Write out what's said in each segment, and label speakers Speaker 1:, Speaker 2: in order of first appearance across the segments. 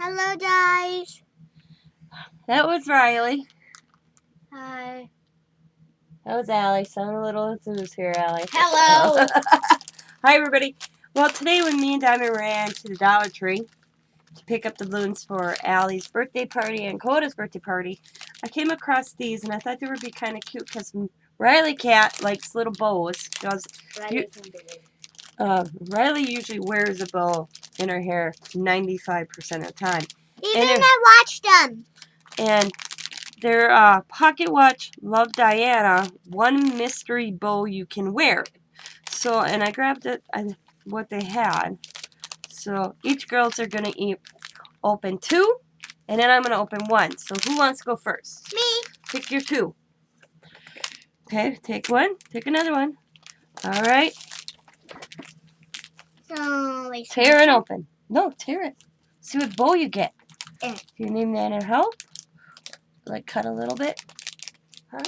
Speaker 1: Hello, guys.
Speaker 2: That was Riley.
Speaker 1: Hi.
Speaker 2: That was Allie. Sound a little enthused here, Allie.
Speaker 1: Hello.
Speaker 2: Hi, everybody. Well, today when me and Diamond ran to the Dollar Tree to pick up the balloons for Allie's birthday party and Coda's birthday party, I came across these, and I thought they would be kind of cute because Rylea-Cat likes little bows. Riley usually wears a bow in her hair 95% of the time.
Speaker 1: Even I watched them.
Speaker 2: And their pocket watch Love Diana, one mystery bow you can wear. So, and I grabbed it, what they had. So each girls are going to open two, and then I'm going to open one. So who wants to go first?
Speaker 1: Me.
Speaker 2: Pick your two. Okay, take one. Take another one. All right.
Speaker 1: So,
Speaker 2: tear it open. No, tear it. See what bow you get.
Speaker 1: Yeah.
Speaker 2: Do you need that in help? Like cut a little bit? Huh?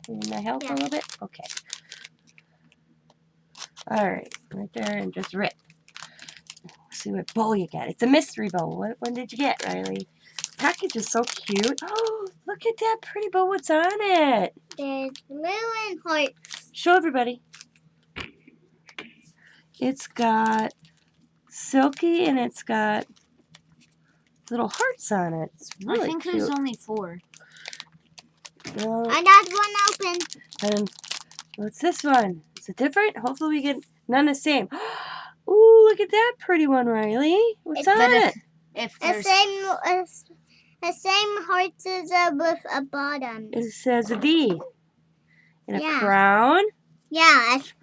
Speaker 2: You need my help a little bit? Okay. Alright, right there, and just rip. See what bow you get. It's a mystery bow. What one did you get, Riley? The package is so cute. Oh, look at that pretty bow. What's on it?
Speaker 1: There's blue and hearts.
Speaker 2: Show everybody. It's got silky and it's got little hearts on it. It's really
Speaker 1: I think
Speaker 2: cute.
Speaker 1: there's only 4.
Speaker 2: I
Speaker 1: got one open.
Speaker 2: And what's this one? Is it different? Hopefully we get none the same. Ooh, look at that pretty one, Riley. What's on it?
Speaker 1: If the same hearts as with a bottom.
Speaker 2: It says a V. And a
Speaker 1: Yeah.
Speaker 2: crown.
Speaker 1: Yeah, it's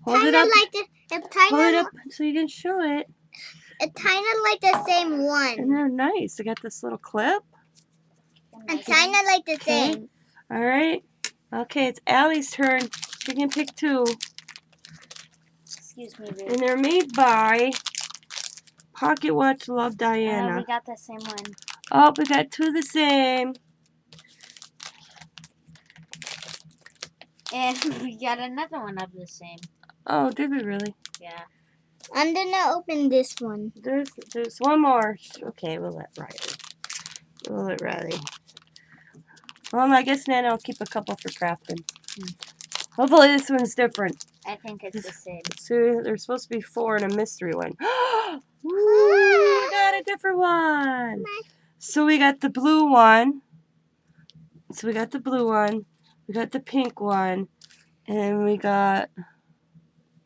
Speaker 2: Hold it up.
Speaker 1: Hold
Speaker 2: it up so you can show it.
Speaker 1: It's kind of like the same one.
Speaker 2: And they're nice. They got this little clip.
Speaker 1: It's kind of like the same.
Speaker 2: All right. Okay, it's Allie's turn. She can pick two.
Speaker 1: Excuse me, babe.
Speaker 2: And they're made by Pocket Watch Love Diana.
Speaker 1: We got the same one.
Speaker 2: Oh, we got two the same.
Speaker 1: And we got another one of the same.
Speaker 2: Oh, did we really?
Speaker 1: Yeah. I'm gonna open this one.
Speaker 2: There's one more. Okay, we'll let Riley. Well, I guess then I'll keep a couple for crafting. Hopefully this one's different.
Speaker 1: I think it's the same.
Speaker 2: So there's supposed to be 4 in a mystery one. Ooh, we got a different one. So we got the blue one. We got the pink one. And we got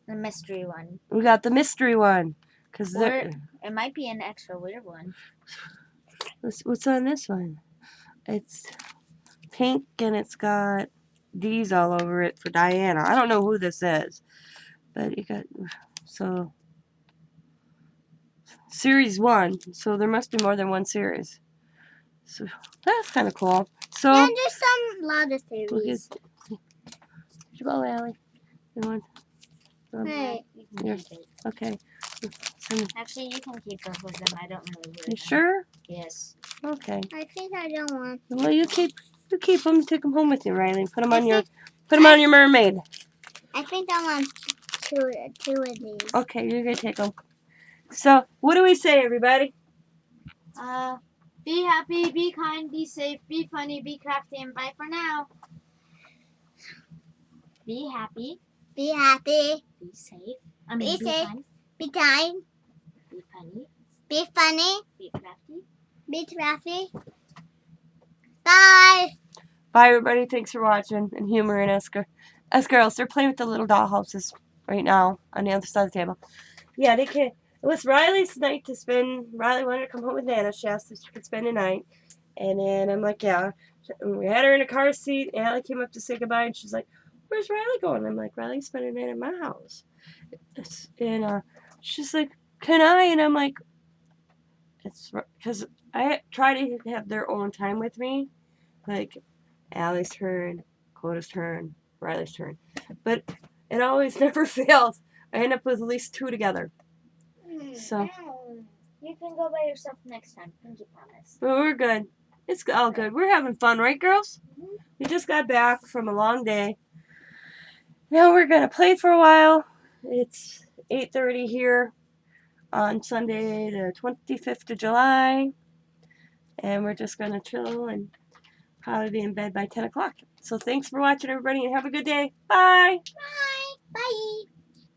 Speaker 1: the mystery one.
Speaker 2: We got the mystery one.
Speaker 1: It might be an extra weird one.
Speaker 2: What's on this one? It's pink and it's got D's all over it for Diana. I don't know who this is. But you got, so, series 1. So there must be more than one series. So that's kind of cool. So,
Speaker 1: yeah, there's lot of series.
Speaker 2: Did you go, Allie? You want?
Speaker 1: Hey.
Speaker 2: Okay.
Speaker 1: Actually, you can keep both of them. I don't really wear them.
Speaker 2: You sure?
Speaker 1: Yes.
Speaker 2: Okay.
Speaker 1: I think I don't want.
Speaker 2: Well, you keep them. Take them home with you, Riley. Put them on your mermaid.
Speaker 1: I think I want two of these.
Speaker 2: Okay, you're gonna take them. So, what do we say, everybody?
Speaker 1: Be happy, be kind, be safe, be funny, be crafty, and bye for now. Be happy. Be happy. Be safe. Be safe. Kind. Be kind. Be funny. Be funny. Be crafty. Be crafty. Bye.
Speaker 2: Bye, everybody. Thanks for watching and humoring us girls. They're playing with the little dollhouses right now on the other side of the table. Yeah, they can. It was Riley's night to spend. Riley wanted to come home with Nana. She asked if she could spend the night. And then I'm like, yeah. And we had her in a car seat. Allie came up to say goodbye. And she's like, where's Riley going? I'm like, Riley's spending the night at my house. And she's like, can I? And I'm like, it's because I try to have their own time with me. Like, Allie's turn, Coda's turn, Riley's turn. But it always never fails. I end up with at least 2 together. So
Speaker 1: you can go by yourself next time. Pinky promise.
Speaker 2: But we're good. It's all good. We're having fun, right, girls? Mm-hmm. We just got back from a long day. Now we're gonna play for a while. It's 8:30 here. on Sunday, the 25th of July. And we're just going to chill and probably be in bed by 10 o'clock. So thanks for watching, everybody, and have a good day. Bye!
Speaker 1: Bye. Bye.